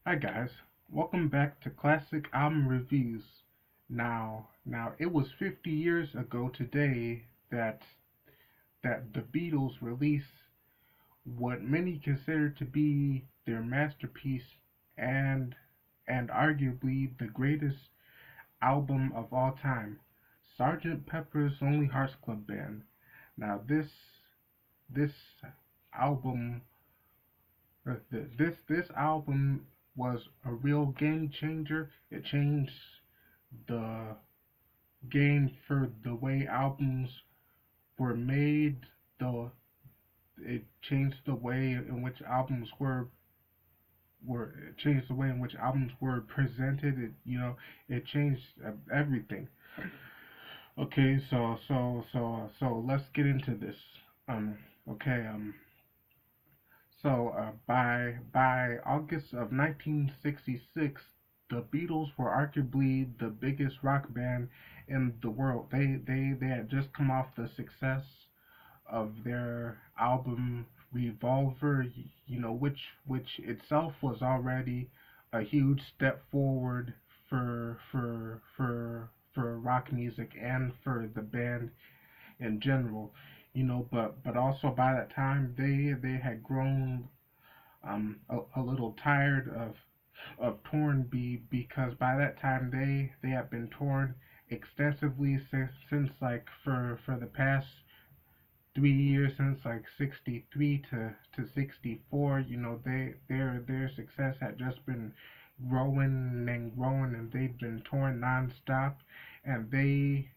Hi guys, welcome back to Classic Album Reviews. Now it was 50 years ago today that the Beatles released what many consider to be their masterpiece and and arguably the greatest album of all time, Sgt. Pepper's Lonely Hearts Club Band. Now this album this album was a real game changer. It changed the game for the way albums were made. The it changed the way in which albums were it changed the way in which albums were presented. It changed everything. Okay, so let's get into this. Um, okay, by August of 1966, the Beatles were arguably the biggest rock band in the world. They had just come off the success of their album Revolver, which itself was already a huge step forward for rock music and for the band in general. But also by that time they had grown a little tired of Torn because by that time they had been torn extensively since like for the past 3 years, since like 63 to 64. Their success had just been growing, and they've been torn nonstop, and they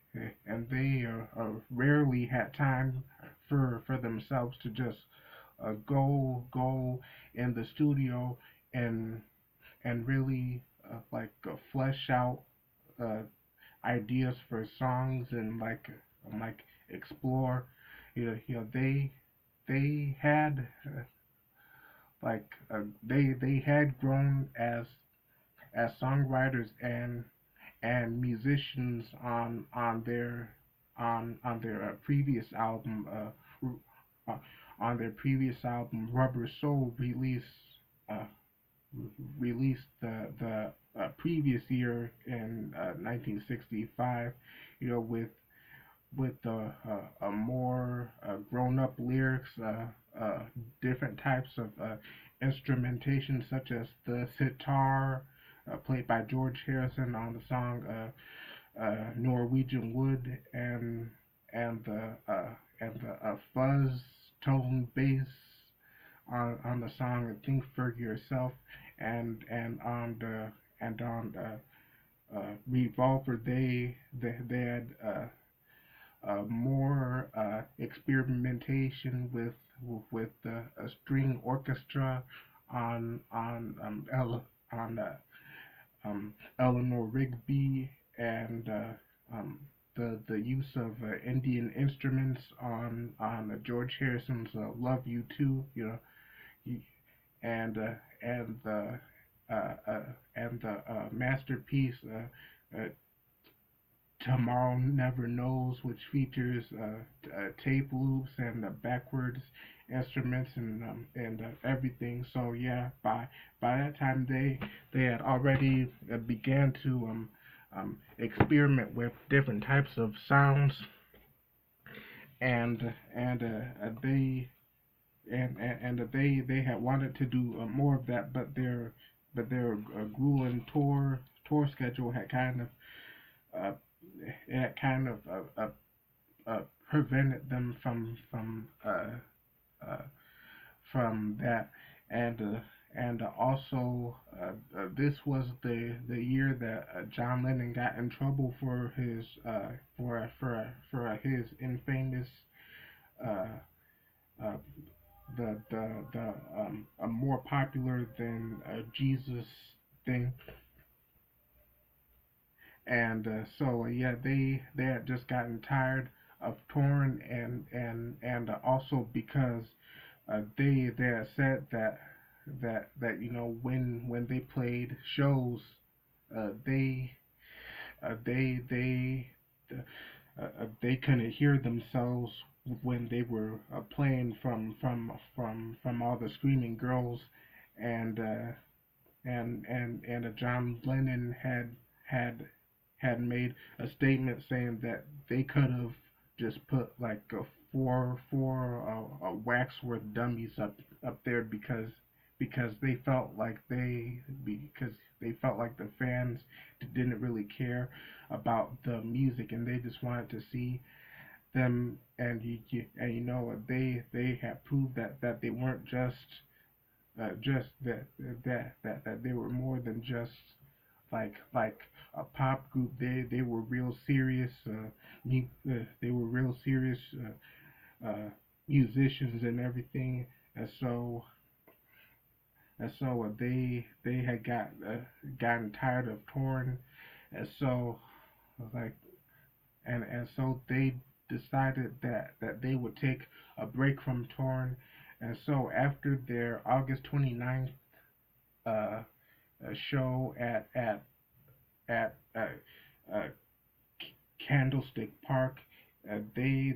rarely had time for themselves to just go in the studio and really flesh out uh, ideas for songs and like explore. They had they had grown as songwriters and musicians on their previous album, uh, on their previous album Rubber Soul, uh, released the previous year in 1965. With a more grown up lyrics, different types of instrumentation, such as the sitar played by George Harrison on the song Norwegian Wood, and the fuzz tone bass on the song Think for Yourself, and on Revolver they had more experimentation with a string orchestra on Eleanor Rigby, and the use of Indian instruments on George Harrison's "Love You Too," and and the masterpiece uh, Tomorrow Never Knows, which features tape loops and backwards instruments and everything. So yeah, by that time they had already began to experiment with different types of sounds, and they had wanted to do more of that, but their grueling tour schedule had kind of uh, it kind of prevented them uh, from that, and also this was the year that John Lennon got in trouble for his for his infamous uh, uh, the a more popular than Jesus thing. And so yeah, they had just gotten tired of touring, and also because they had said that when they played shows, they they they couldn't hear themselves when they were playing from all the screaming girls, and and John Lennon had had made a statement saying that they could have just put like four waxwork dummies up there because they felt like the fans didn't really care about the music, and they just wanted to see them. And you know, they have proved that they weren't just that they were more than just like a pop group. They were real serious. They were real serious musicians and everything. And so they had gotten tired of touring, and so like and so they decided that they would take a break from touring. And so after their August 29th uh, show at Candlestick Park, they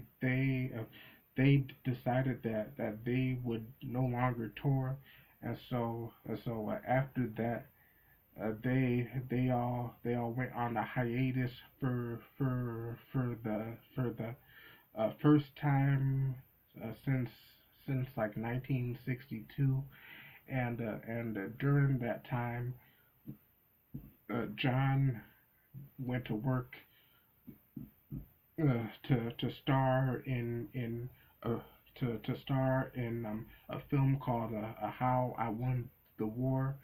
decided that they would no longer tour. And so after that, they all went on a hiatus for the first time since like 1962. And during that time, John went to work to star in uh, to star in a film called How I Won the War.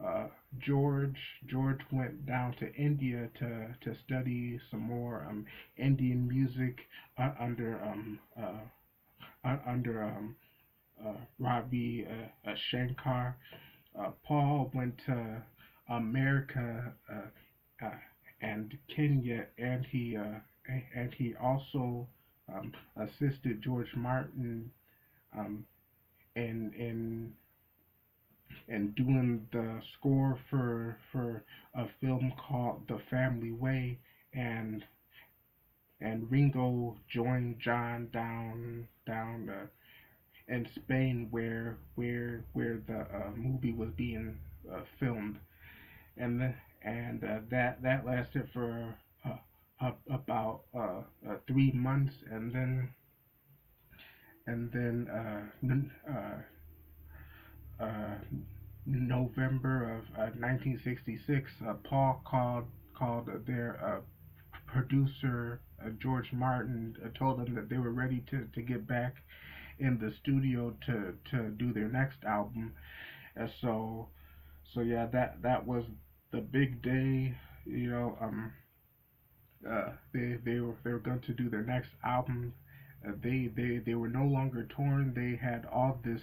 Uh, George George went down to India to study some more Indian music under Ravi Shankar. Paul went to America uh, and Kenya, and he also assisted George Martin um, in doing the score for a film called The Family Way. And Ringo joined John down in Spain where the movie was being filmed. And that lasted for about 3 months. And then uh, November of 1966, Paul called their producer, George Martin, told them that they were ready to get back in the studio to do their next album. And so yeah, that was the big day. You know, they were going to do their next album. They were no longer touring. They had all this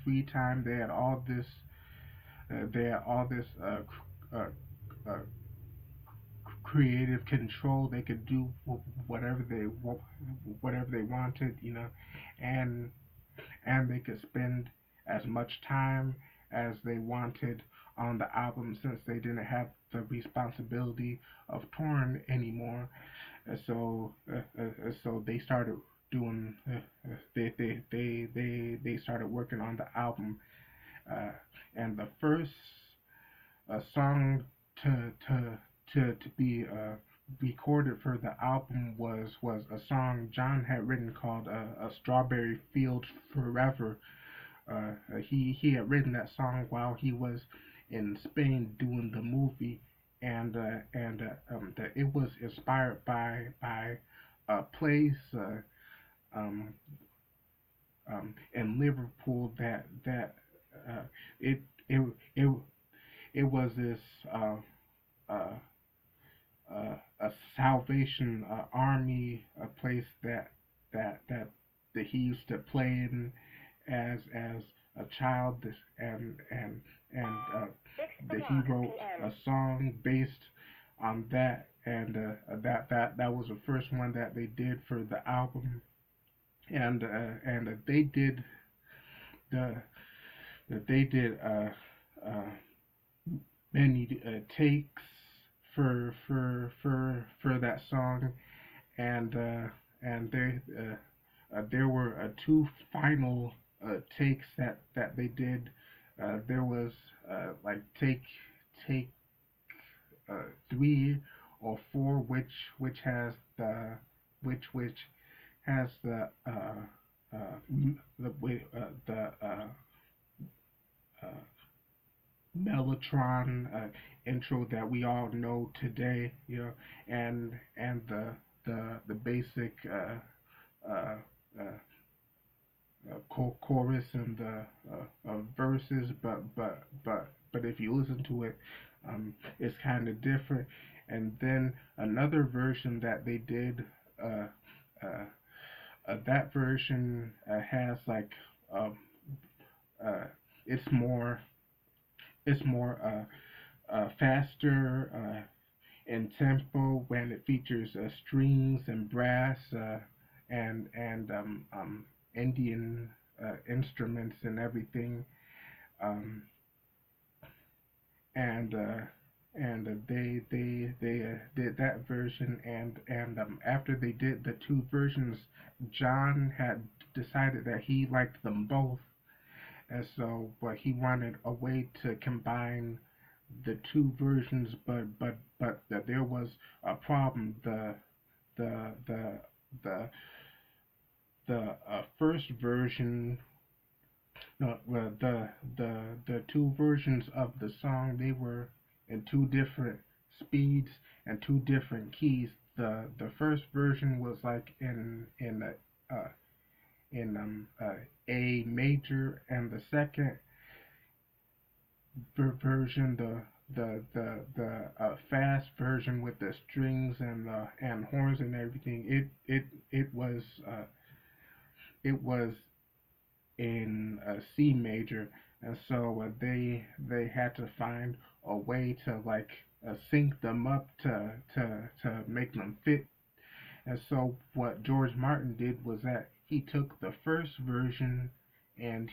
free time. They had all this uh, uh, creative control. They could do whatever they wanted, you know, and they could spend as much time as they wanted on the album, since they didn't have the responsibility of touring anymore. So they started doing they started working on the album. uh, and the first song to to to be recorded for the album was a song John had written called "A Strawberry Field Forever." He had written that song while he was in Spain doing the movie, and it was inspired by a place um, in Liverpool that uh, it it it it was this uh, a Salvation Army, a place that he used to play in as a child. And that he wrote a song based on that. And that was the first one that they did for the album. And they did the they did many takes for that song. And there were two final takes that they did there was like take 3 or 4, which has which has the uh, Mellotron intro that we all know today, and the basic uh, uh, chorus and the verses, but if you listen to it, it's kind of different. And then another version that they did, uh, uh, that version has like um, uh, it's more faster in tempo when it features strings and brass and Indian instruments and everything. Um, and they did that version, and after they did the 2 versions, John had decided that he liked them both, and so but he wanted a way to combine the 2 versions, but that there was a problem. The the the the first version, no, the 2 versions of the song, they were in 2 different speeds and 2 different keys. The first version was like A major, and the second version, the fast version with the strings and horns and everything, it was in C major, and so they had to find a way to like sync them up to make them fit. And so what George Martin did was that he took the first version and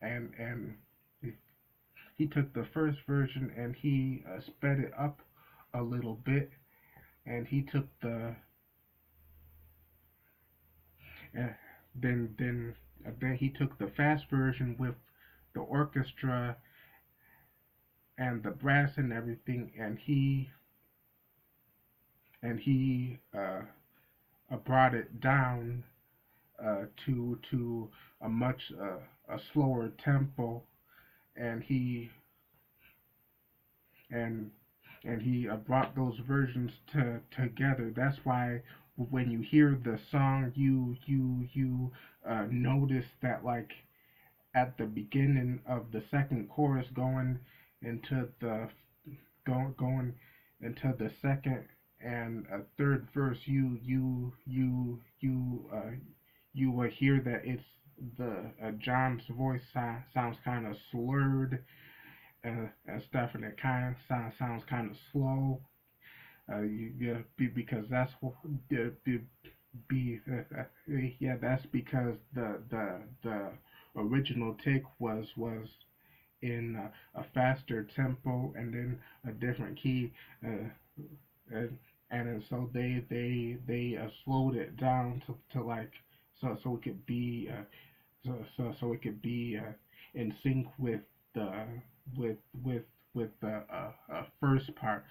and he took the first version and he sped it up a little bit, and he took the uh, then he took the fast version with the orchestra and the brass and everything, and he brought it down to a much a slower tempo, and and he brought those versions together. That's why when you hear the song, you notice that like at the beginning of the second chorus into the going into the second and third verse, you will hear that it's the John's voice sounds kind of slurred and stuff, and it kind of sounds kind of slow. Because that's what yeah, that's because the original take was in a faster tempo and then a different key, and so they slowed it down to like so it could be so it could be in sync with the with with with the first part,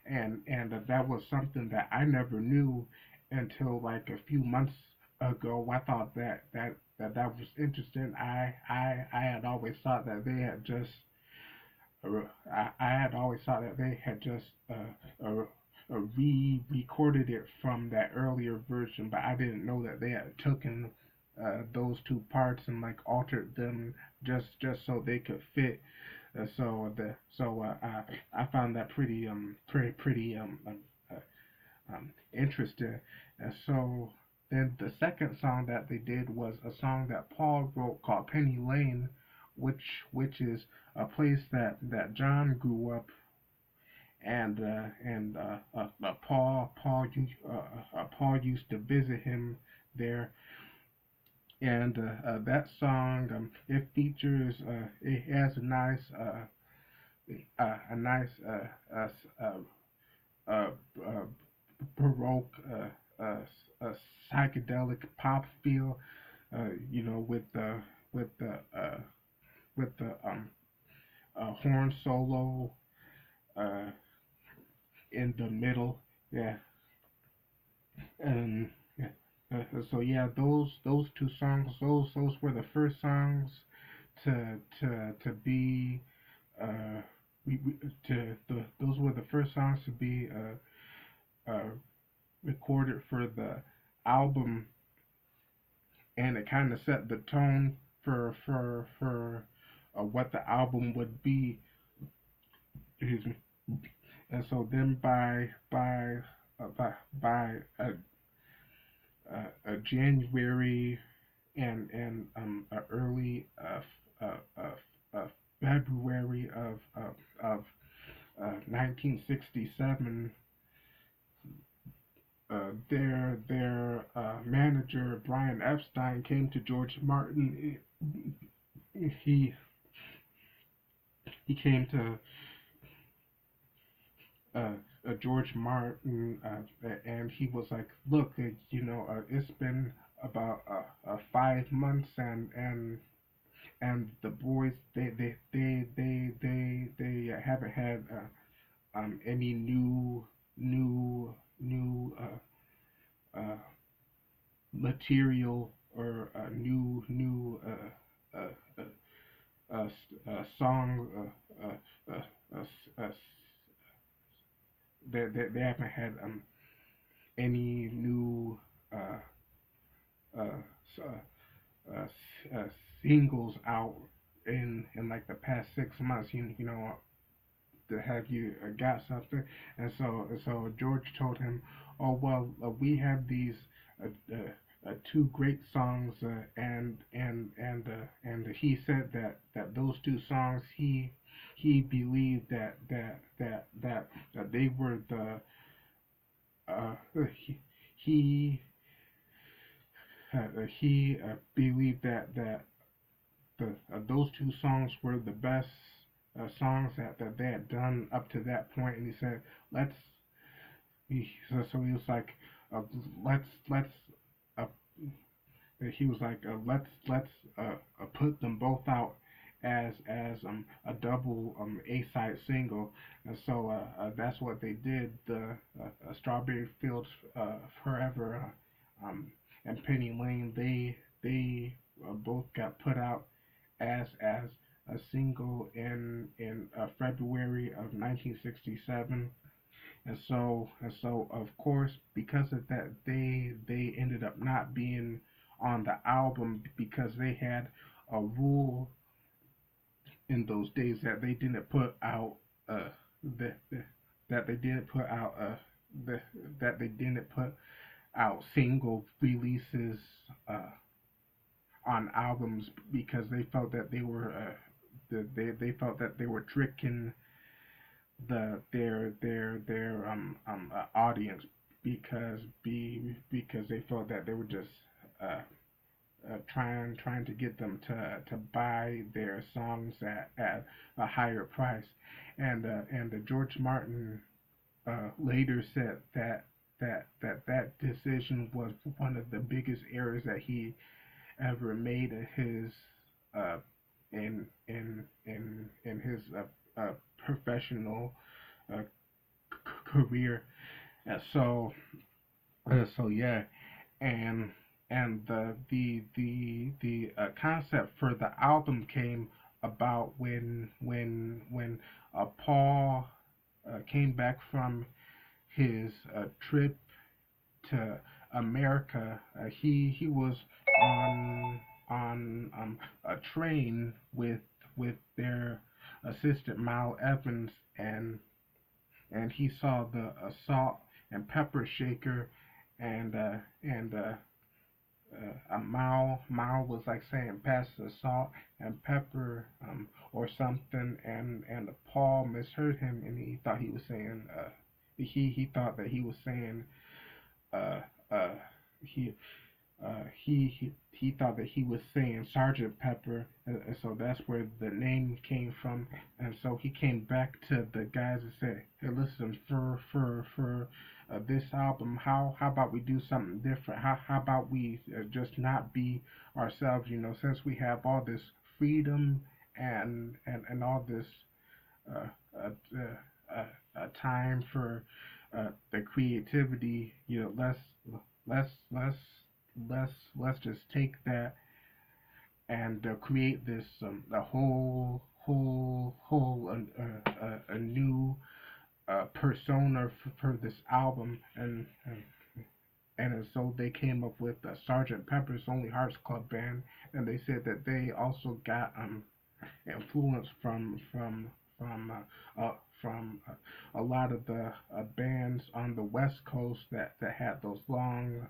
and that was something that I never knew until like a few months ago. I thought that was interesting. I had always thought that they had just I had always thought that they had just re-recorded it from that earlier version, but I didn't know that they had taken those 2 parts and like altered them just so they could fit. I found that pretty interesting. And so then the second song that they did was a song that Paul wrote called Penny Lane, which is a place that John grew up, and Paul used to visit him there, and that song it features it has a nice uh, uh, baroque uh, psychedelic pop feel, with the with the horn solo uh, in the middle. Yeah, and yeah. So yeah, those two songs, those were the first songs to be uh, we those were the first songs to be recorded for the album, and it kind of set the tone for what the album would be. Excuse me. And so then January and early February of 1967, their manager Brian Epstein came to George Martin. He he came to uh, George Martin, and he was like, "Look, it's been about 5 months, and the boys they haven't had any new material or new song they haven't had any new uh, uh, uh, uh, singles out in like the past 6 months. To have you got something." And so George told him, "Oh well, we have these uh, two great songs, and he said that those two songs he believed that they were the uh, he he believed that the those two songs were the best songs that they had done up to that point." And he said, "Let's." So he was like, let's uh, he was like, let's put them both out as a double A side single." And so that's what they did. The Strawberry Fields Forever um, and Penny Lane, they both got put out as a single in February of 1967. And so of course, because of that, they ended up not being on the album, because they had a rule in those days that they didn't put out uh the, the that they didn't put out the that they didn't put out single releases uh on albums, because they felt that they were they felt that they were tricking their audience, because they felt that they were just uh, trying to get them to buy their songs at a higher price. And George Martin later said that decision was one of the biggest errors that he ever made in his uh, in his professional uh, career. And so yeah, and and the concept for the album came about when Paul came back from his trip to America. He was on a train with their assistant Mal Evans, and he saw the salt and pepper shaker, and Mao was like saying, "Pass the salt and pepper," or something, and Paul misheard him, and he thought he was saying he thought that he was saying uh uh he he thought that he was saying Sergeant Pepper, and so that's where the name came from. And so he came back to the guys and said, "Hey, listen, for this album, how about we do something different? How about we just not be ourselves? Since we have all this freedom and all this uh, uh, time for the creativity. Let's let's let's just take that and create this a whole a new persona for this album, and so they came up with Sergeant Pepper's Lonely Hearts Club Band, and they said that they also got influence from a lot of the bands on the West Coast that had those long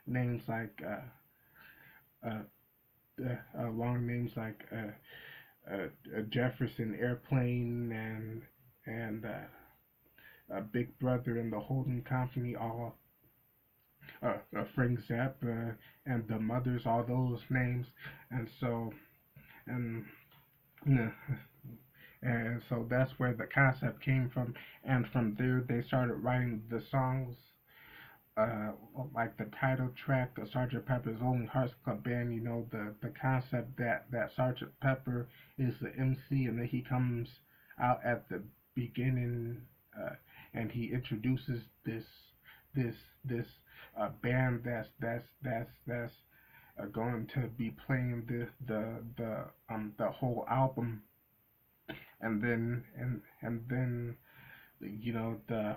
names like uh, long names like Jefferson Airplane and Big Brother and the Holding Company, all Frank Zapp and the Mothers, all those names, and so and yeah, and so that's where the concept came from, and from there they started writing the songs. Uh, like the title track, the Sergeant Pepper's Lonely Hearts Club Band, the concept that Sergeant Pepper is the MC and that he comes out at the beginning and he introduces this this band that's going to be playing the whole album, and then the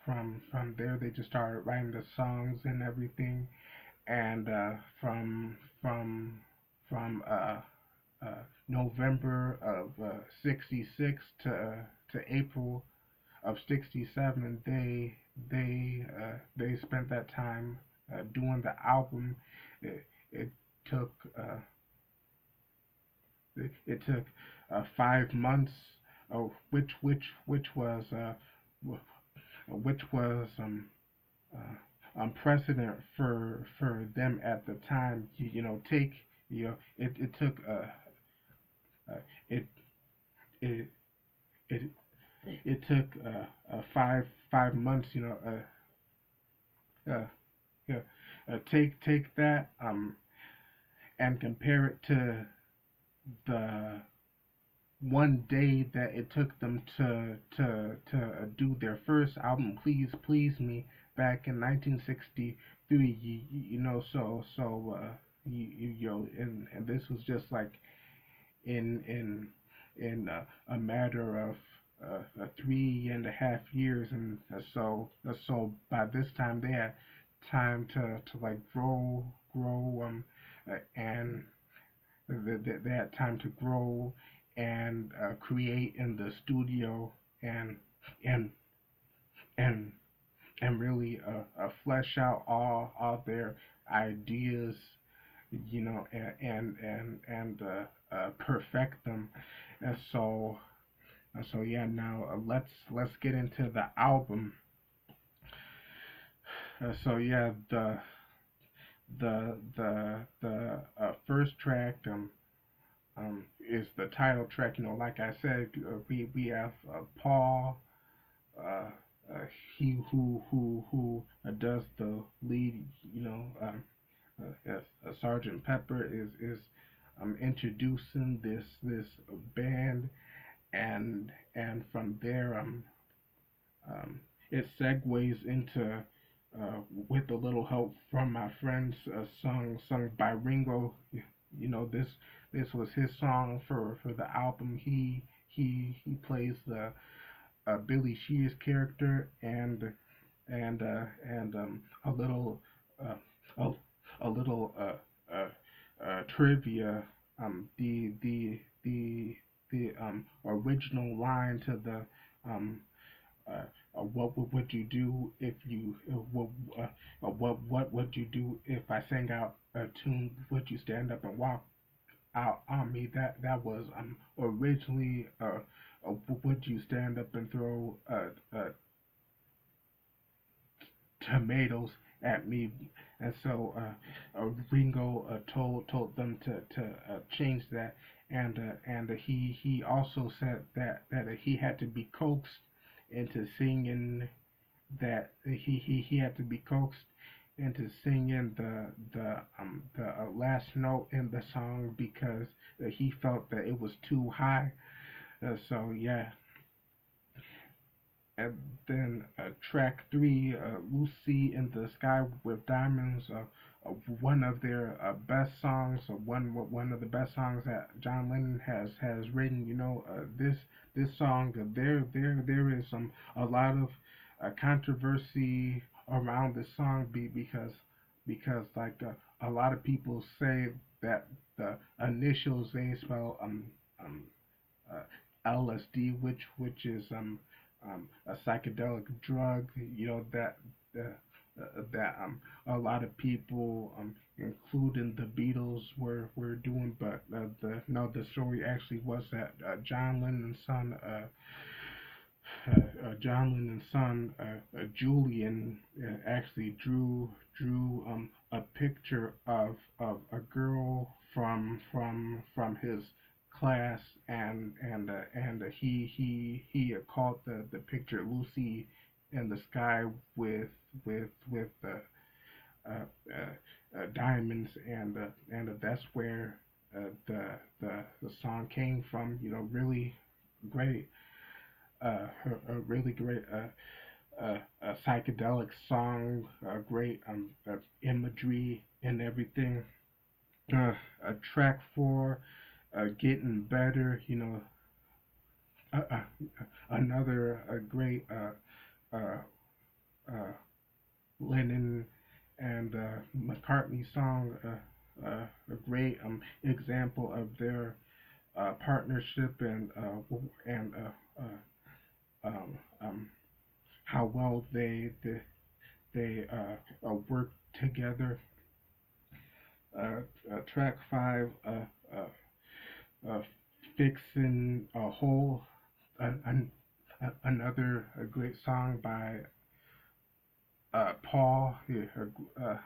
from there they just started writing the songs and everything, and from November of '66 to April of '67, they spent that time doing the album. It took it took 5 months, which was unprecedented for them at the time. Take it took uh, it it it it took 5 months. Uh, yeah, take that and compare it to the one day that it took them to do their first album, Please Please Me, back in 1963. And this was just like in a matter of 3.5 years, and so by this time they had time to like grow and they had time to grow and create in the studio and and and and really flesh out all their ideas, and perfect them. And so yeah, now let's get into the album. So yeah, the first track is the title track. Like I said, we have Paul, uh, he who does the lead. Sergeant Pepper is introducing this band, and from there it segues into with a little help from my friends, a song sung by Ringo. This was his song for the album. He plays the Billy Shears character, and a little uh, a, a little trivia. The original line to the um, what would you do if you what would you do if I sang out a tune? Would you stand up and walk out on me? That was originally would you stand up and throw tomatoes at me? And so Ringo told them to change that, and he also said that he had to be coaxed into singing, that he had to be coaxed into singing the last note in the song because he felt that it was too high. So yeah, and then track three, Lucy in the Sky with Diamonds, one of their best songs, one of the best songs that John Lennon has written. This song, there is a lot of controversy around this song, because like a lot of people say that the initials they spell um uh, LSD, which is a psychedelic drug. That a lot of people, including the Beatles, were doing. But the story actually was that John Lennon's son, Julian, actually drew a picture of a girl from his class, and he called the picture Lucy in the Sky with diamonds, and that's where the song came from. Really great, a really great psychedelic song, great imagery and everything. Track four, getting better. Uh, uh, Another great uh, uh, Lennon and McCartney song. A great example of their partnership and how well they work together. Track five, uh, fixing a hole, an, another great song by Paul. Yeah,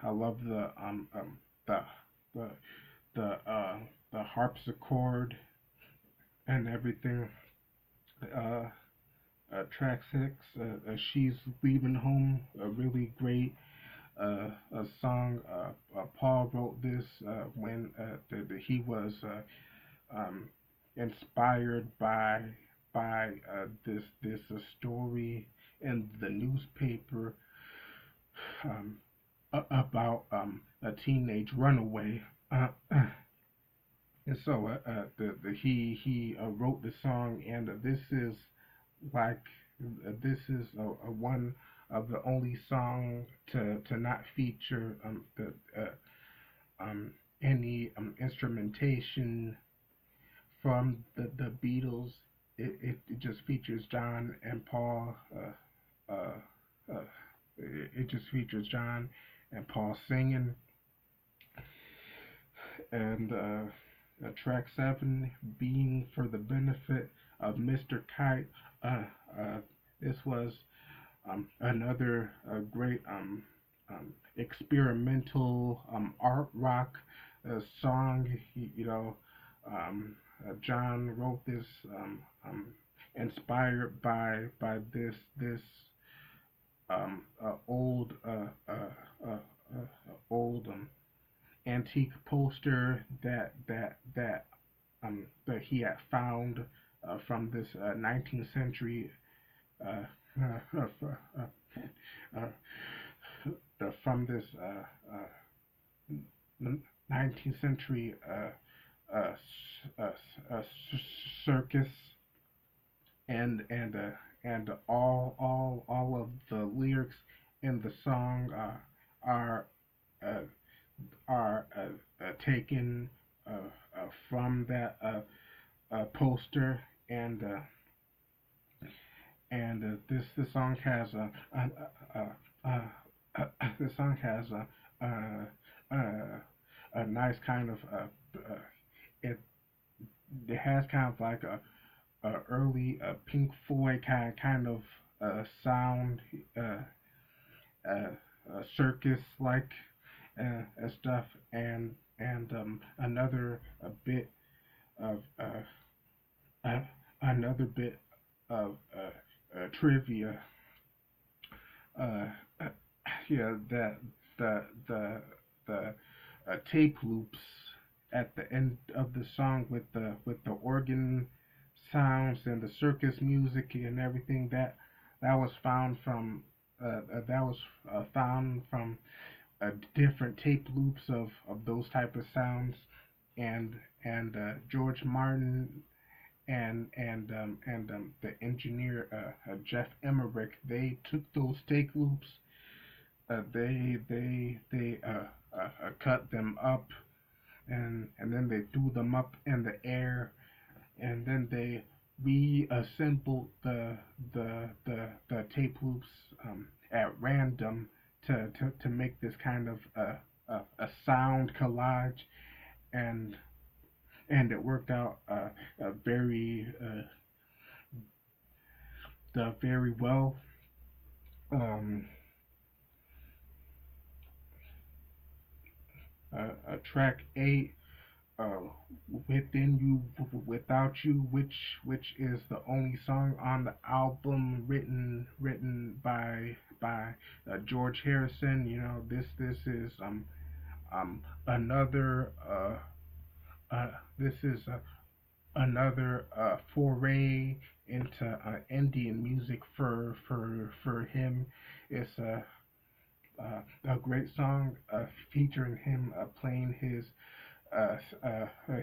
I love the the the the harpsichord and everything. Uh, Track six, she's leaving home. A really great a song. Paul wrote this when he was um, inspired by this story in the newspaper, um, about a teenage runaway. And so he wrote the song, and like this is one of the only song to not feature um, any instrumentation from the Beatles. It just features John and Paul. Uh, it just features John and Paul singing. And track seven, being for the benefit of Mr. Kite. Uh, this was another great experimental art rock song. John wrote this inspired by this old antique poster that he had found from this 19th century uh, uh, uh, uh, from this 19th century uh, uh, uh, circus, and all of the lyrics in the song are uh, taken from that poster, and this song has this song has a nice kind of it it has kind of like a early Pink Floyd kind of sound, uh, uh, circus like stuff, and another a bit of uh, another bit of trivia. Uh, uh, yeah, the tape loops at the end of the song with the organ sounds and the circus music and everything that was found from that was found from different tape loops of those type of sounds, and George Martin and the engineer Jeff Emmerich, they took those tape loops, cut them up, and then they threw them up in the air, and then they reassembled the tape loops at random to make this kind of a sound collage, and it worked out very very well. Um, Track 8, uh, "Within You, Without You," which is the only song on the album written by George Harrison. You know, this is another this is another foray into Indian music for him. It's a great song featuring him playing his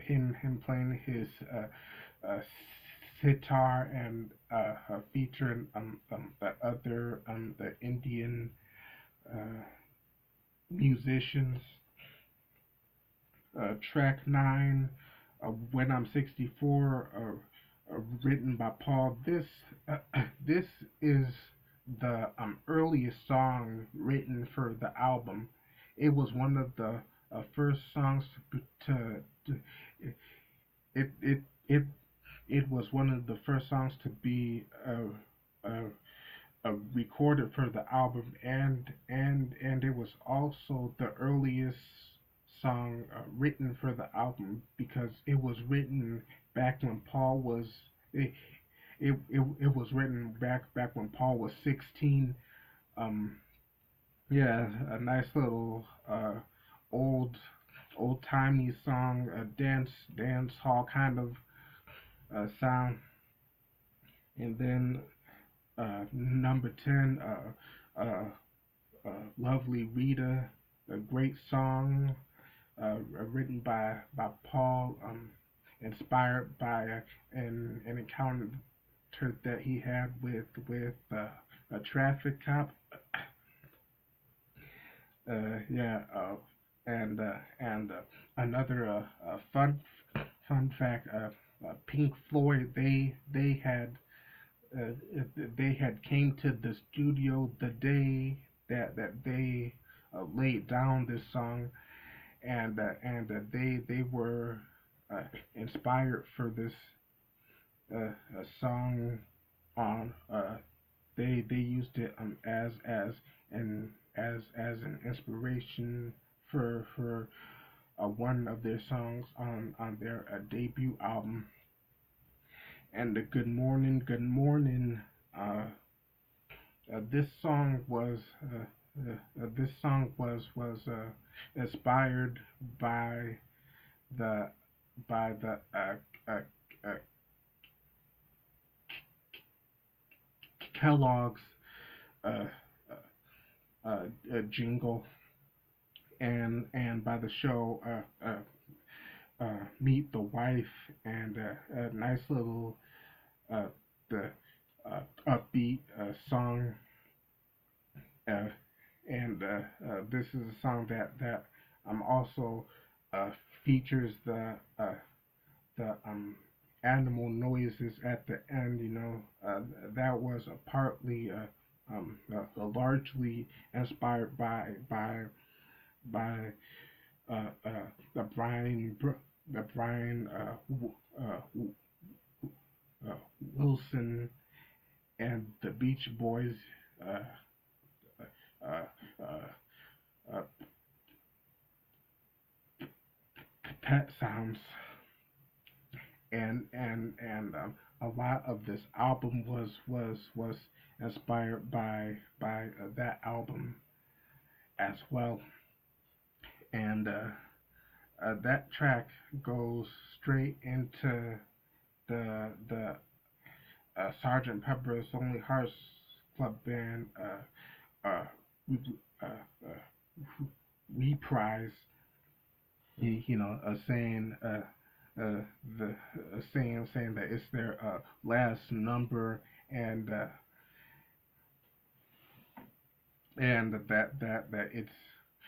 him playing his uh, sitar, and featuring the other the Indian uh, musicians. Track 9, "When I'm 64," written by Paul. This is the earliest song written for the album. It was one of the first songs to it it it it was one of the first songs to be recorded for the album, and it was also the earliest song written for the album, because it was written back when Paul was it was written back when Paul was 16. Um, yeah, a nice little old old timey song, a dance hall kind of sound. And then number 10, "Lovely Rita," a great song written by Paul, inspired by an encounter that he had with a traffic cop. Yeah, and another fun fact: Pink Floyd, uh, they had came to the studio the day that they laid down this song, and they were uh, inspired for this song on they used it as an inspiration for one of their songs on their debut album. And the Good Morning, uh, this song was inspired by the uh, uh, Kellogg's uh, jingle, and by the show Meet the Wife, and a nice little uh, the upbeat song, uh, and this is a song that also uh, features the animal noises at the end. You know, that was largely inspired by the Brian uh, Wilson and the Beach Boys uh, uh, uh, uh, pet sounds, and a lot of this album was inspired by that album. as well. And that track goes straight into the Sergeant Pepper's Lonely Hearts Club Band uh, reprise. You know, saying uh, the saying that it's their last number, and that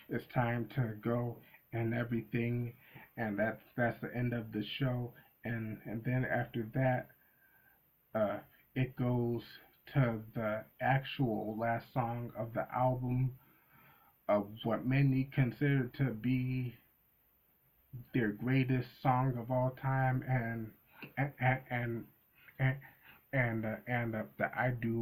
it's time to go and everything, and that's the end of the show. And then after that, uh, it goes to the actual last song of the album, of what many consider to be their greatest song of all time, and and and and the I Do